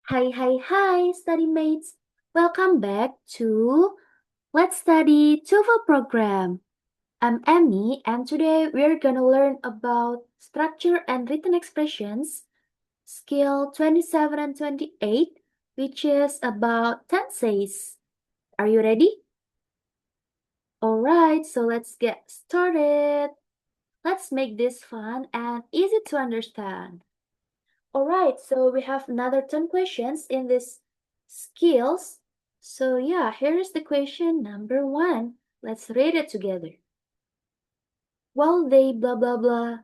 Hi, study mates. Welcome back to Let's Study TOEFL program. I'm Emmy, and today we're gonna learn about structure and written expressions, skill 27 and 28, which is about tenses. Are you ready? Alright, so let's get started. Let's make this fun and easy to understand. Alright, so we have another 10 questions in this skills. So yeah, here is the question number 1. Let's read it together. While they blah blah blah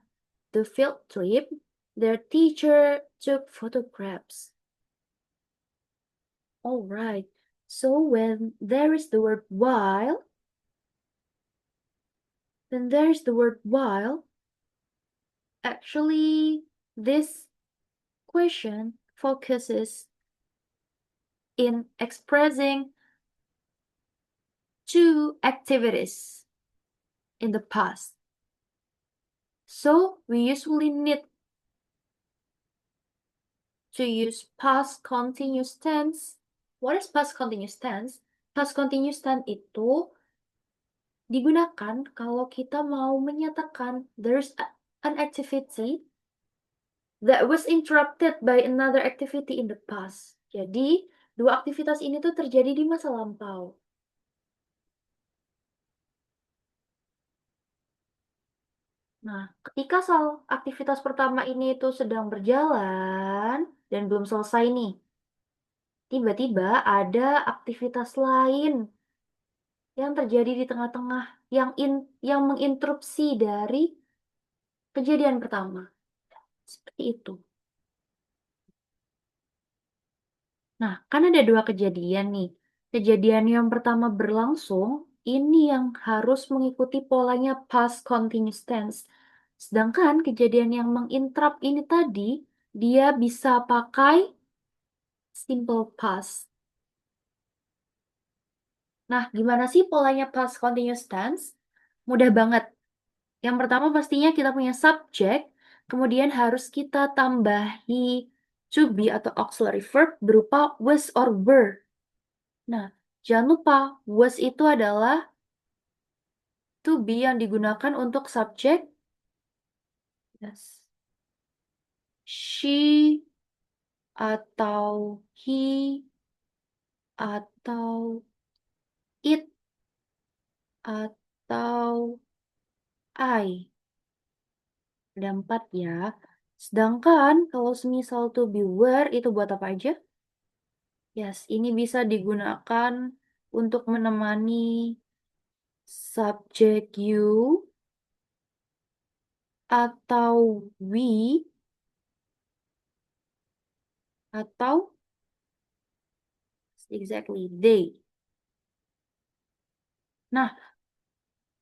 the field trip, their teacher took photographs. Alright, so when there is the word while, actually this question focuses in expressing two activities in the past. So we usually need to use past continuous tense. What is past continuous tense? Past continuous tense itu digunakan kalau kita mau menyatakan there's an activity that was interrupted by another activity in the past. Jadi, dua aktivitas ini tuh terjadi di masa lampau. Nah, ketika aktivitas pertama ini itu sedang berjalan dan belum selesai nih, tiba-tiba ada aktivitas lain yang terjadi di tengah-tengah yang menginterupsi dari kejadian pertama. Seperti itu. Nah, kan ada dua kejadian nih. Kejadian yang pertama berlangsung, ini yang harus mengikuti polanya past continuous tense. Sedangkan kejadian yang menginterrupt ini tadi, dia bisa pakai simple past. Nah, gimana sih polanya past continuous tense? Mudah banget. Yang pertama pastinya kita punya subject, kemudian harus kita tambahi to be atau auxiliary verb berupa was or were. Nah, jangan lupa was itu adalah to be yang digunakan untuk subjek. Yes. She atau he atau it atau I. Ada 4 ya. Sedangkan kalau semisal to be were itu buat apa aja? Yes, ini bisa digunakan untuk menemani subjek you atau we atau exactly they. Nah,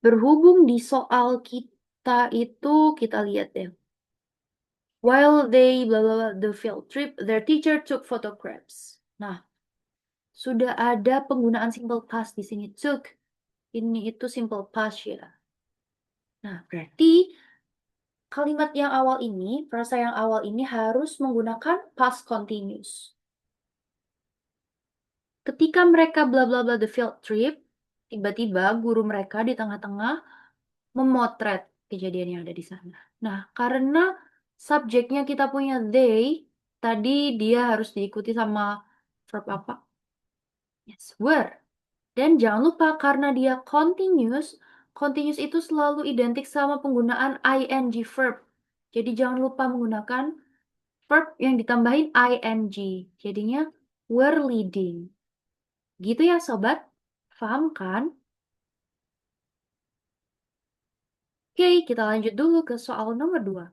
berhubung di soal kita itu kita lihat deh. While they blah blah blah the field trip, their teacher took photographs. Nah, sudah ada penggunaan simple past di sini took. Ini itu simple past ya. Nah, berarti kalimat yang awal ini, frasa yang awal ini harus menggunakan past continuous. Ketika mereka bla bla bla the field trip, tiba-tiba guru mereka di tengah-tengah memotret kejadian yang ada di sana. Nah, karena subjeknya kita punya they, tadi dia harus diikuti sama verb apa? Yes, were. Dan jangan lupa karena dia continuous, continuous itu selalu identik sama penggunaan ing verb. Jadi jangan lupa menggunakan verb yang ditambahin ing. Jadinya were leading. Gitu ya sobat? Paham kan? Oke, kita lanjut dulu ke soal nomor 2.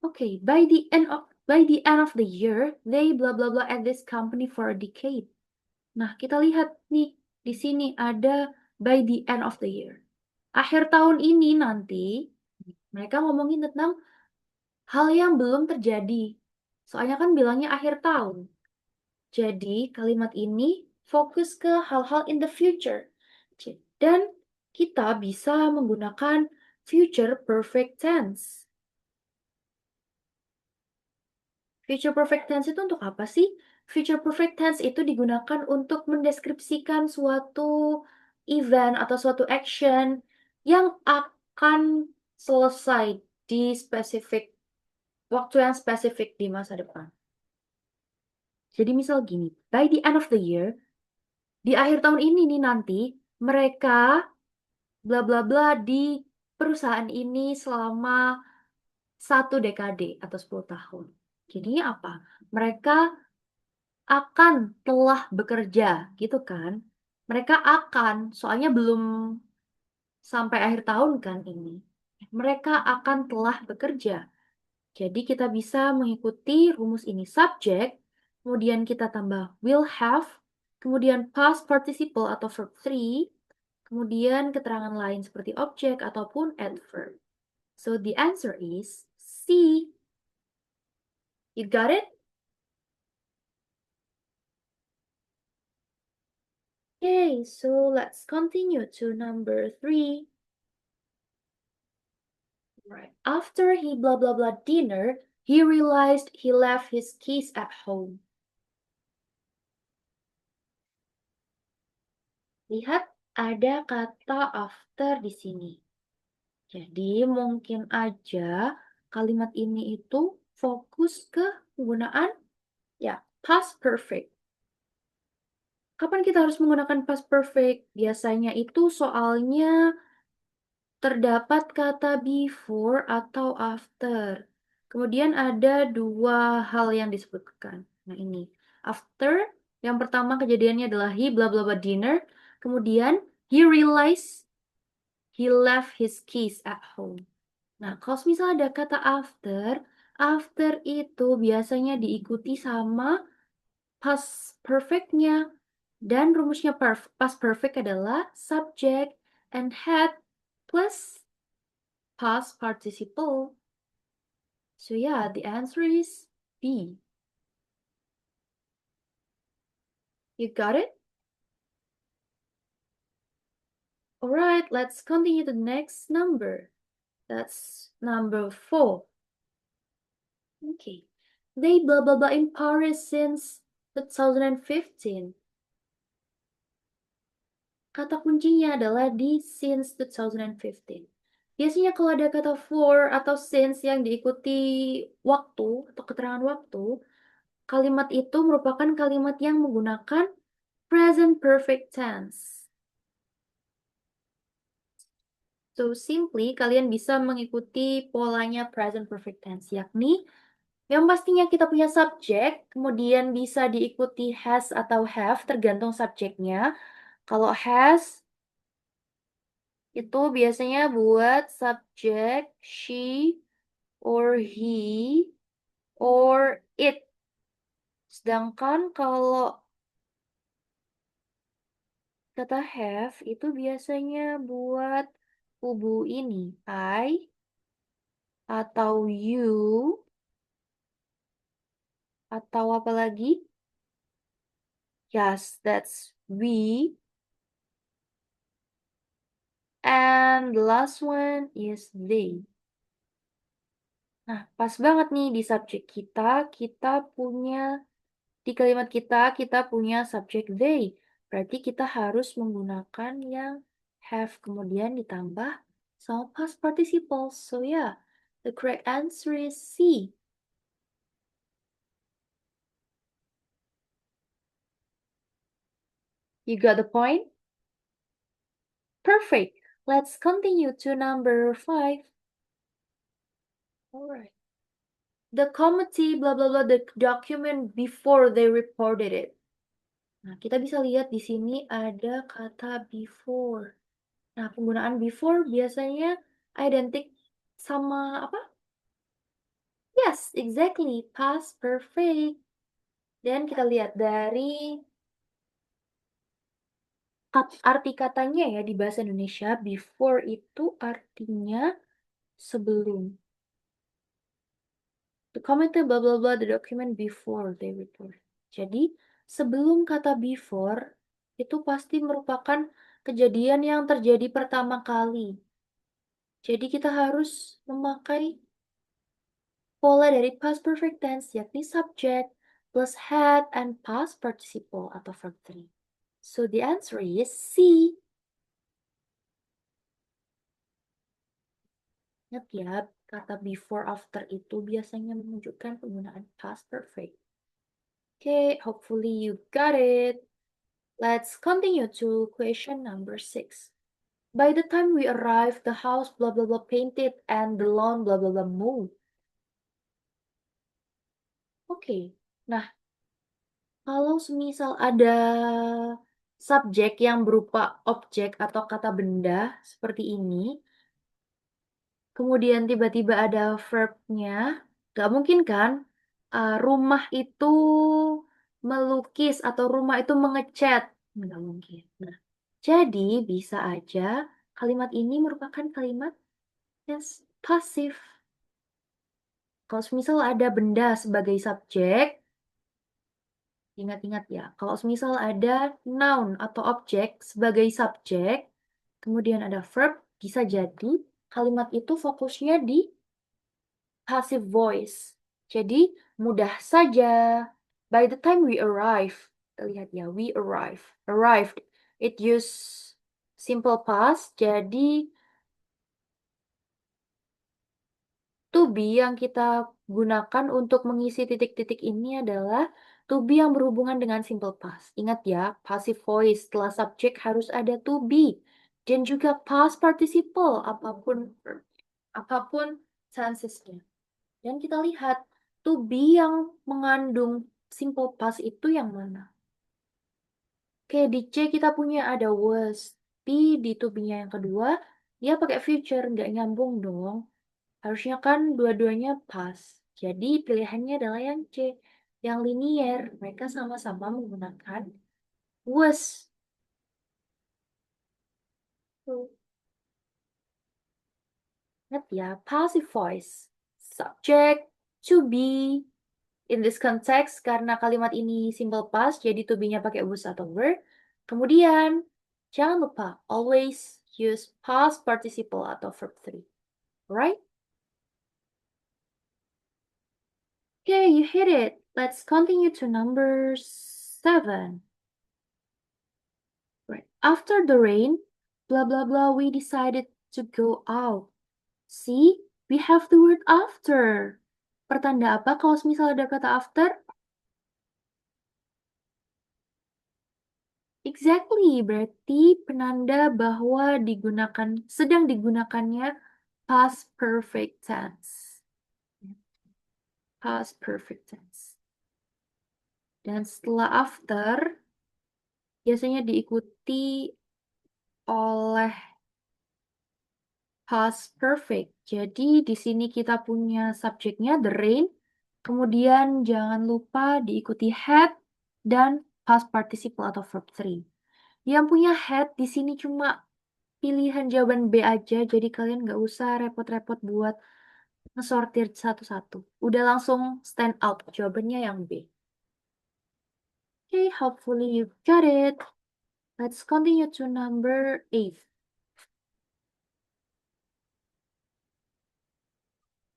Oke, by the end of the year, they blah blah blah at this company for a decade. Nah, kita lihat nih di sini ada by the end of the year. Akhir tahun ini nanti mereka ngomongin tentang hal yang belum terjadi. Soalnya kan bilangnya akhir tahun. Jadi, kalimat ini fokus ke hal-hal in the future. Dan kita bisa menggunakan future perfect tense. Future perfect tense itu untuk apa sih? Future perfect tense itu digunakan untuk mendeskripsikan suatu event atau suatu action yang akan selesai di spesifik waktu yang spesifik di masa depan. Jadi misal gini, by the end of the year, di akhir tahun ini nih nanti, mereka bla bla bla di perusahaan ini selama 1 dekade atau 10 tahun. Jadi apa? Mereka akan telah bekerja, gitu kan? Mereka akan, soalnya belum sampai akhir tahun kan ini. Mereka akan telah bekerja. Jadi kita bisa mengikuti rumus ini subject, kemudian kita tambah will have, kemudian past participle atau verb 3, kemudian keterangan lain seperti object ataupun adverb. So the answer is C. You got it? Okay, so let's continue to number 3. Right. After he blah blah blah dinner, he realized he left his keys at home. Lihat ada kata after di sini. Jadi mungkin aja kalimat ini itu fokus ke penggunaan ya past perfect. Kapan kita harus menggunakan past perfect? Biasanya itu soalnya terdapat kata before atau after. Kemudian ada 2 hal yang disebutkan. Nah ini, after, yang pertama kejadiannya adalah he blah blah blah dinner. Kemudian he realized he left his keys at home. Nah, kalau misalnya ada kata after, after itu biasanya diikuti sama past perfect-nya. Dan rumusnya past perfect adalah subject and had plus past participle. So yeah, the answer is B. You got it? Alright, let's continue to the next number. That's number 4. Okay. They blah blah blah in Paris since 2015. Kata kuncinya adalah di since 2015. Biasanya kalau ada kata for atau since yang diikuti waktu atau keterangan waktu, kalimat itu merupakan kalimat yang menggunakan present perfect tense. So simply kalian bisa mengikuti polanya present perfect tense, yakni yang pastinya kita punya subjek, kemudian bisa diikuti has atau have tergantung subjeknya. Kalau has itu biasanya buat subjek she or he or it. Sedangkan kalau kata have itu biasanya buat kubu ini I atau you atau apa lagi? Yes, that's we. And the last one is they. Nah, pas banget nih di subjek kita punya, di kalimat kita punya subjek they. Berarti kita harus menggunakan yang have kemudian ditambah sama past participle. So yeah, the correct answer is C. You got the point? Perfect. Let's continue to number 5. Alright. The committee blah blah blah the document before they reported it. Nah, kita bisa lihat di sini ada kata before. Nah, penggunaan before biasanya identik sama apa? Yes, exactly, past perfect. Dan kita lihat dari arti katanya ya di bahasa Indonesia, before itu artinya sebelum. The comment blah blah blah the document before they report. Jadi, sebelum kata before itu pasti merupakan kejadian yang terjadi pertama kali. Jadi kita harus memakai Pola dari past perfect tense yakni subject plus had and past participle atau verb 3. So the answer is C. Ingat ya, kata before after itu biasanya menunjukkan penggunaan past perfect. Okay, hopefully you got it. Let's continue to question number 6. By the time we arrived, the house blah blah blah painted and the lawn blah blah blah mowed. Oke, nah kalau semisal ada subjek yang berupa objek atau kata benda seperti ini, kemudian tiba-tiba ada verb-nya, nggak mungkin kan rumah itu melukis atau rumah itu mengecat, nggak mungkin. Nah, jadi bisa aja kalimat ini merupakan kalimat yes, pasif. Kalau misal ada benda sebagai subjek, ingat-ingat ya, kalau misal ada noun atau objek sebagai subjek, kemudian ada verb, bisa jadi kalimat itu fokusnya di passive voice. Jadi mudah saja. By the time we arrive, kita lihat ya, we arrive, arrived. It use simple past, jadi to be yang kita gunakan untuk mengisi titik-titik ini adalah to be yang berhubungan dengan simple past. Ingat ya, passive voice setelah subjek harus ada to be. Dan juga past participle, apapun tensesnya. Dan kita lihat to be yang mengandung simple past itu yang mana? Oke, di C kita punya ada was. Tapi di to be-nya yang kedua, dia pakai future, nggak nyambung dong. Harusnya kan dua-duanya past. Jadi pilihannya adalah yang C, yang linier. Mereka sama-sama menggunakan was. Tuh. Ingat ya, passive voice. Subject, to be. In this context, karena kalimat ini simple past, jadi to be-nya pakai was atau were. Kemudian, jangan lupa, always use past participle atau verb 3. Right? Okay, you hit it. Let's continue to number 7. Right. After the rain, blah blah blah, we decided to go out. See, we have the word after. Pertanda apa kalau misal ada kata after? Exactly, berarti penanda bahwa sedang digunakannya past perfect tense. Past perfect tense. Dan setelah after, biasanya diikuti oleh past perfect. Jadi di sini kita punya subjeknya the rain, kemudian jangan lupa diikuti had dan past participle atau verb 3. Yang punya had di sini cuma pilihan jawaban B aja, jadi kalian nggak usah repot-repot buat ngesortir satu-satu. Udah langsung stand out, jawabannya yang B. Okay, hopefully you got it. Let's continue to number 8.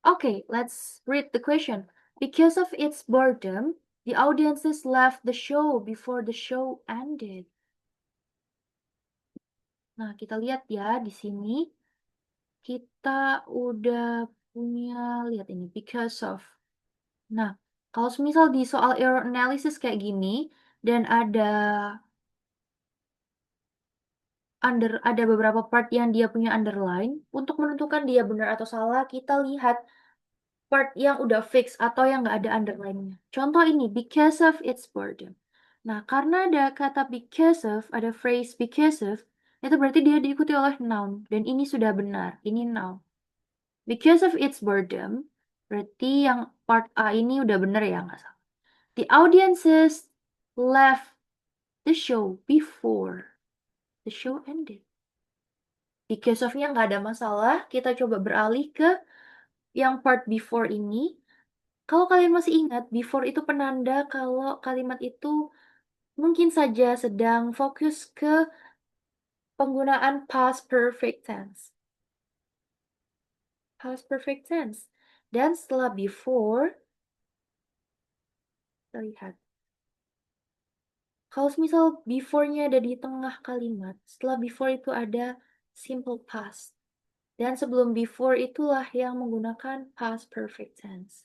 Okay, let's read the question. Because of its boredom, the audiences left the show before the show ended. Nah, kita lihat ya di sini. Kita udah punya, lihat ini, because of. Nah, kalau misal di soal error analysis kayak gini, dan ada beberapa part yang dia punya underline, untuk menentukan dia benar atau salah, kita lihat part yang udah fix atau yang nggak ada underline-nya. Contoh ini, because of its boredom. Nah, karena ada kata because of, ada phrase because of, itu berarti dia diikuti oleh noun. Dan ini sudah benar, ini noun. Because of its boredom, berarti yang part A ini udah benar ya, nggak salah. The audiences left the show before the show ended. Because of-nya nggak ada masalah, kita coba beralih ke yang part before ini. Kalau kalian masih ingat, before itu penanda kalau kalimat itu mungkin saja sedang fokus ke penggunaan past perfect tense. Past perfect tense. Dan setelah before, kita lihat. Kalau misal before-nya ada di tengah kalimat, setelah before itu ada simple past. Dan sebelum before itulah yang menggunakan past perfect tense.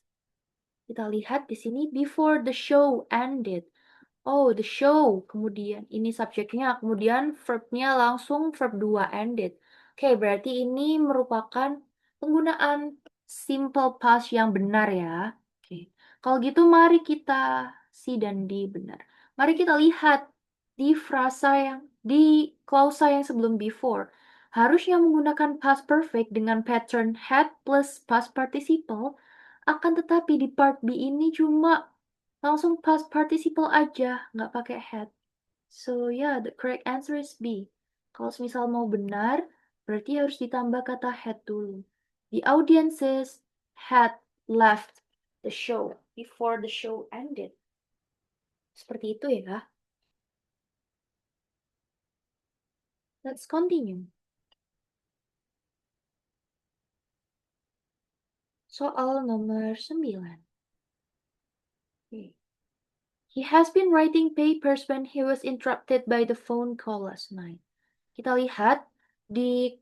Kita lihat di sini before the show ended. Oh, the show. Kemudian ini subjeknya, kemudian verbnya langsung verb 2 ended. Oke, berarti ini merupakan penggunaan simple past yang benar ya. Oke. Kalau gitu mari kita C dan D benar. Mari kita lihat di frasa yang di klausa yang sebelum before. Harusnya menggunakan past perfect dengan pattern had plus past participle. Akan tetapi di part B ini cuma langsung past participle aja, nggak pakai had. So yeah, the correct answer is B. Kalau misal mau benar, berarti harus ditambah kata had dulu. The audiences had left the show before the show ended. Seperti itu ya. Let's continue. Soal nomor 9. Okay. He has been writing papers when he was interrupted by the phone call last night. Kita lihat di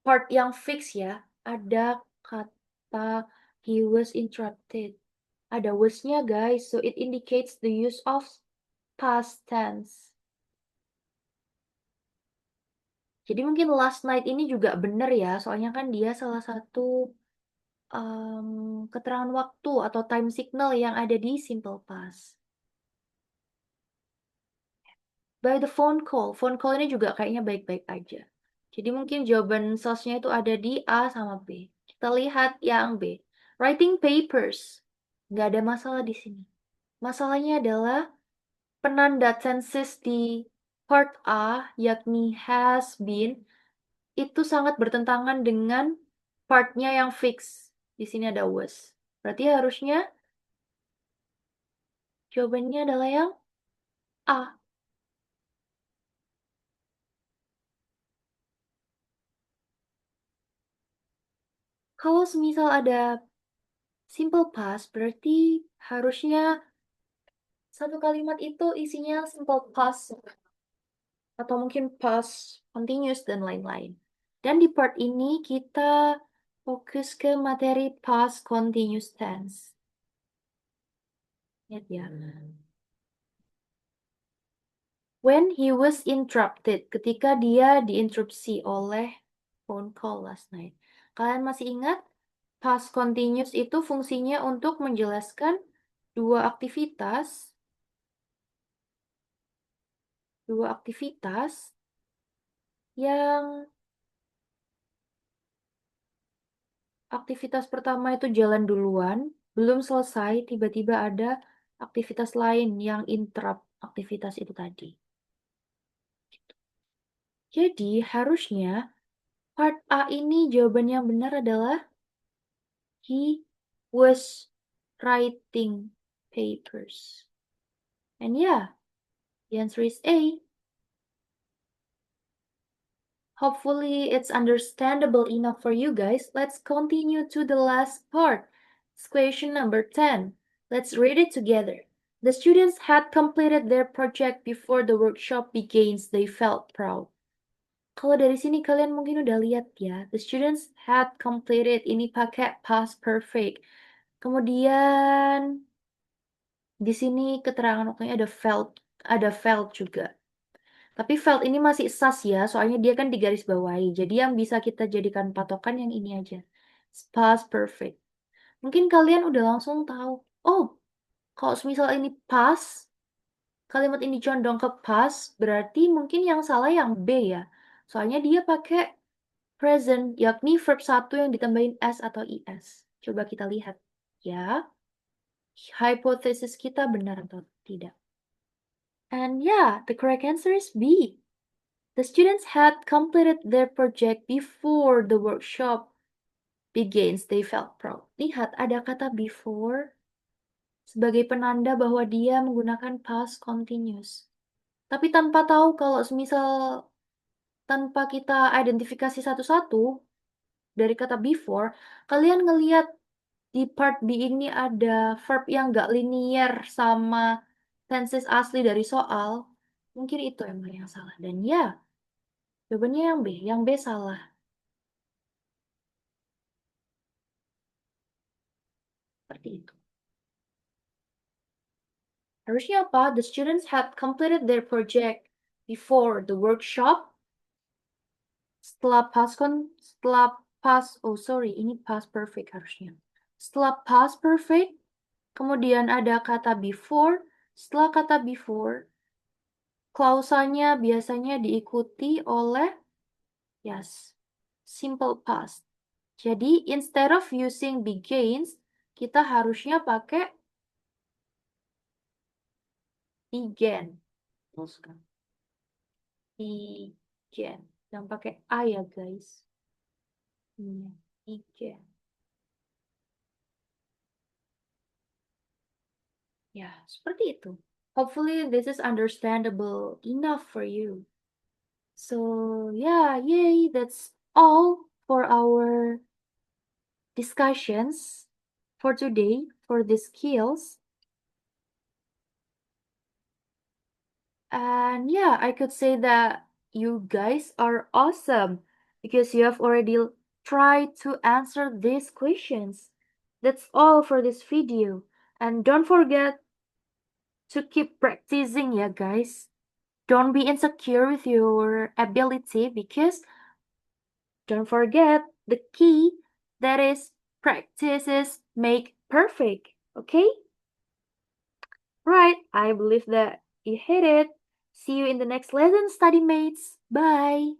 part yang fix ya, ada kata he was interrupted. Ada was-nya guys, so it indicates the use of past tense. Jadi mungkin last night ini juga benar ya, soalnya kan dia salah satu keterangan waktu atau time signal yang ada di simple past. By the phone call ini juga kayaknya baik-baik aja. Jadi mungkin jawaban source-nya itu ada di A sama B. Kita lihat yang B. Writing papers. Nggak ada masalah di sini. Masalahnya adalah penanda tenses di part A, yakni has been, itu sangat bertentangan dengan partnya yang fix. Di sini ada was. Berarti harusnya jawabannya adalah yang A. Kalau semisal ada simple past, berarti harusnya satu kalimat itu isinya simple past atau mungkin past continuous dan lain-lain. Dan di part ini kita fokus ke materi past continuous tense. Lihat ya. When he was interrupted, ketika dia diinterupsi oleh phone call last night. Kalian masih ingat? Past continuous itu fungsinya untuk menjelaskan dua aktivitas yang aktivitas pertama itu jalan duluan, belum selesai, tiba-tiba ada aktivitas lain yang interrupt aktivitas itu tadi. Jadi harusnya part A ini jawaban yang benar adalah he was writing papers. And yeah, the answer is A. Hopefully it's understandable enough for you guys. Let's continue to the last part. It's question number 10. Let's read it together. The students had completed their project before the workshop begins. They felt proud. Kalau dari sini kalian mungkin udah lihat ya. The students had completed, ini pakai past perfect. Kemudian di sini keterangan waktunya ada felt juga. Tapi felt ini masih sas ya, soalnya dia kan digaris bawahi. Jadi yang bisa kita jadikan patokan yang ini aja. Past perfect. Mungkin kalian udah langsung tahu. Oh, kalau misal ini past, kalimat ini condong ke past, berarti mungkin yang salah yang B ya. Soalnya dia pakai present, yakni verb 1 yang ditambahin S atau IS. Coba kita lihat ya. Hipotesis kita benar atau tidak. And yeah, the correct answer is B. The students had completed their project before the workshop begins. They felt proud. Lihat, ada kata before sebagai penanda bahwa dia menggunakan past continuous. Tapi tanpa tahu kalau semisal tanpa kita identifikasi satu-satu dari kata before, kalian ngelihat di part B ini ada verb yang nggak linear sama tenses asli dari soal, mungkin itu emang yang salah. Dan ya, jawabannya yang B salah. Seperti itu. Harusnya apa? The students had completed their project before the workshop. Setelah ini past perfect harusnya. Setelah past perfect, kemudian ada kata before. Setelah kata before, klausanya biasanya diikuti oleh yes, simple past. Jadi, instead of using begins, kita harusnya pakai began. Began. Jangan pakai I ya, guys. Began. Ya, seperti itu. Hopefully this is understandable enough for you. So, yeah, yay, that's all for our discussions for today for the skills. And yeah, I could say that you guys are awesome because you have already tried to answer these questions. That's all for this video. And don't forget to keep practicing, yeah, guys. Don't be insecure with your ability because don't forget the key that is practices make perfect. Okay? Right, I believe that you hit it. See you in the next lesson, study mates. Bye.